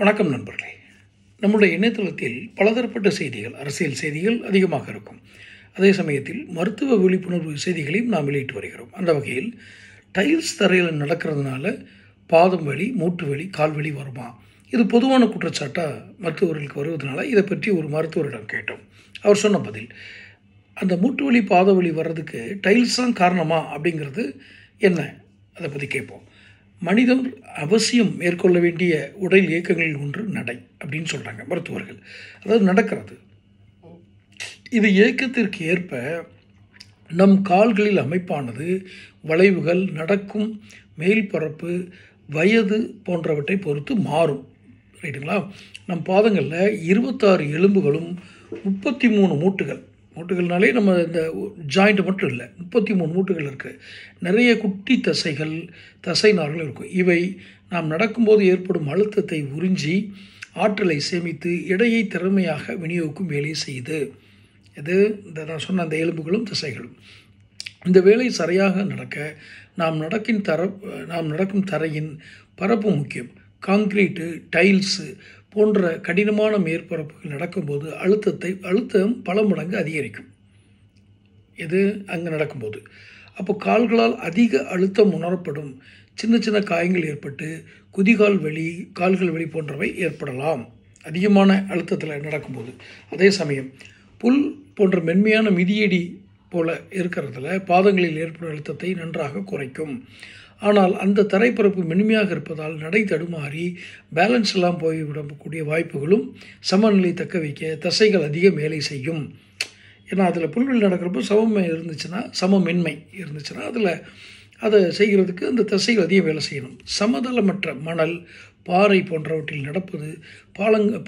வணக்கம் நண்பர்களே. நம்முடைய இணையதளத்தில் பலதரப்பட்ட செய்திகள், அரசியல் செய்திகள் அதிகமாக இருக்கும். அதே சமயத்தில் மருத்துவ விழிப்புணர்வு செய்திகளையும் நாம் வெளியிட்டு வருகிறோம். அந்த வகையில் டைல்ஸ் தரையில் நடக்கிறதுனால பாதம் வலி, மூட்டு வலி, கால் வலி வருமா? இது பொதுவான குற்றச்சாட்டாக மருத்துவர்களுக்கு வருவதனால இதை பற்றி ஒரு மருத்துவரிடம் கேட்டோம். அவர் சொன்ன பதில், அந்த மூட்டு வலி, பாத வலி வர்றதுக்கு டைல்ஸ் தான் காரணமா அப்படிங்கிறது என்ன, அதை பற்றி கேட்போம். மனிதன் அவசியம் மேற்கொள்ள வேண்டிய உடல் இயக்கங்களில் ஒன்று நடை அப்படின்னு சொல்கிறாங்க மருத்துவர்கள். அதாவது நடக்கிறது. இது இயக்கத்திற்கு ஏற்ப நம் கால்களில் அமைப்பானது வளைவுகள், நடக்கும் மேல்பரப்பு, வயது போன்றவற்றை பொறுத்து மாறும். ரைட்டுங்களா? நம் பாதங்களில் 26 எலும்புகளும் 33 மூட்டுகள்னாலே நம்ம இந்த ஜாயிண்ட் மட்டும் இல்லை, 33 மூட்டுகள் இருக்குது. நிறைய குட்டி தசைகள், தசை நார்கள் இருக்கும். இவை நாம் நடக்கும்போது ஏற்படும் அழுத்தத்தை உறிஞ்சி ஆற்றலை சேமித்து எடையை திறமையாக விநியோகிக்கும் வேலையை செய்யுது. இது நான் சொன்ன அந்த எலும்புகளும் தசைகளும். இந்த வேலை சரியாக நடக்க நாம் நடக்கும் தரையின் பரப்பு முக்கியம். காங்கிரீட்டு, டைல்ஸு போன்ற கடினமான மேற்பரப்புகள் நடக்கும்போது அழுத்தம் பல மடங்கு அதிகரிக்கும். இது அங்கே நடக்கும்போது அப்போ கால்களால் அதிக அழுத்தம் உணரப்படும். சின்ன சின்ன காயங்கள் ஏற்பட்டு குதிகால் வலி, கால்கள் வலி போன்றவை ஏற்படலாம் அதிகமான அழுத்தத்தில் நடக்கும்போது. அதே சமயம் புல் போன்ற மென்மையான மிதியடி போல இருக்கிறதுல பாதங்களில் ஏற்படும் அழுத்தத்தை நன்றாக குறைக்கும். ஆனால் அந்த தரைப்பரப்பு மென்மையாக இருப்பதால் நடை தடுமாறி பேலன்ஸ் எல்லாம் போய்விடக்கூடிய வாய்ப்புகளும், சமநிலை தக்க வைக்க தசைகள் அதிக வேலை செய்யும். ஏன்னா அதில் புல்வெளி நடக்கிறப்போ சமமென்மை இருந்துச்சுன்னா அதை செய்கிறதுக்கு அந்த தசைகள் அதிக வேலை செய்யணும். சமதளமற்ற மணல், பாறை போன்றவற்றில் நடப்பது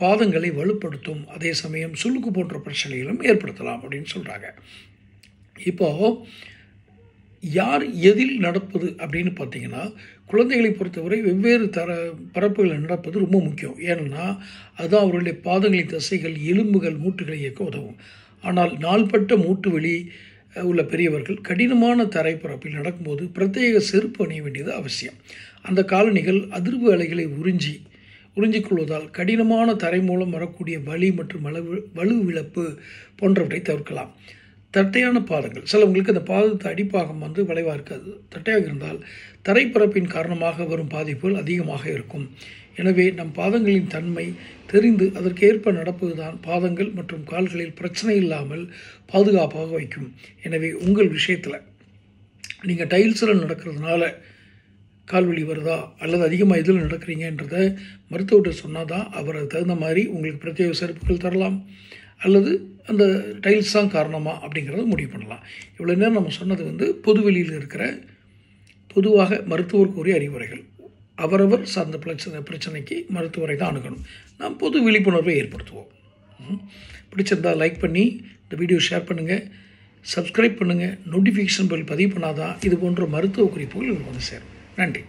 பாதங்களை வலுப்படுத்தும். அதே சமயம் சுளுக்கு போன்ற பிரச்சனைகளும் ஏற்படுத்தலாம் அப்படின்னு சொல்கிறாங்க. இப்போது யார் எதில் நடப்பது அப்படின்னு பார்த்தீங்கன்னா, குழந்தைகளை பொறுத்தவரை வெவ்வேறு பரப்புகளில் நடப்பது ரொம்ப முக்கியம். ஏன்னா அதுதான் அவர்களுடைய பாதங்களின் தசைகள், எலும்புகள், மூட்டுகளை இயக்க உதவும். ஆனால் நாள்பட்ட மூட்டு வலி உள்ள பெரியவர்கள் கடினமான தரைப்பரப்பில் நடக்கும்போது பிரத்யேக செருப்பு அணிய வேண்டியது அவசியம். அந்த காலணிகள் அதிர்வு அலைகளை உறிஞ்சிக்கொள்வதால் கடினமான தரை மூலம் வரக்கூடிய வலி மற்றும் வலுவிழப்பு போன்றவற்றை தவிர்க்கலாம். தட்டையான பாதங்கள், சிலவங்களுக்கு அந்த பாதத்தை அடிப்பாகம் வளைவாக இருக்காது. தட்டையாக இருந்தால் தரைப்பரப்பின் காரணமாக வரும் பாதிப்புகள் அதிகமாக இருக்கும். எனவே நம் பாதங்களின் தன்மை தெரிந்து அதற்கேற்ப நடப்பதுதான் பாதங்கள் மற்றும் கால்களில் பிரச்சனை இல்லாமல் பாதுகாப்பாக வைக்கும். எனவே உங்கள் விஷயத்தில் நீங்கள் டைல்ஸில் நடக்கிறதுனால கால்வலி வருதா அல்லது அதிகமாக இதில் நடக்கிறீங்கன்றதை மருத்துவர்கிட்ட சொன்னால் தான் அவர் அதுக்கு தகுந்த மாதிரி உங்களுக்கு பிரத்யேக செருப்புகள் தரலாம், அல்லது அந்த டைல்ஸ் தான் காரணமா அப்படிங்கிறத முடிவு பண்ணலாம். இவ்வளோ நேரம் நம்ம சொன்னது பொதுவெளியில் இருக்கிற பொதுவாக மருத்துவர் கூறிய அறிவுரைகள். அவரவர் சார்ந்த பிரச்சனைக்கு மருத்துவரை தான் அணுகணும். நாம் பொது விழிப்புணர்வை ஏற்படுத்துவோம். பிடிச்சிருந்தால் லைக் பண்ணி இந்த வீடியோ ஷேர் பண்ணுங்கள், சப்ஸ்கிரைப் பண்ணுங்கள், நோட்டிஃபிகேஷன் பெல் பதிவு பண்ணாதான் இது போன்ற மருத்துவ குறிப்புகள் உங்களுக்கு வந்து சேரும். நன்றி.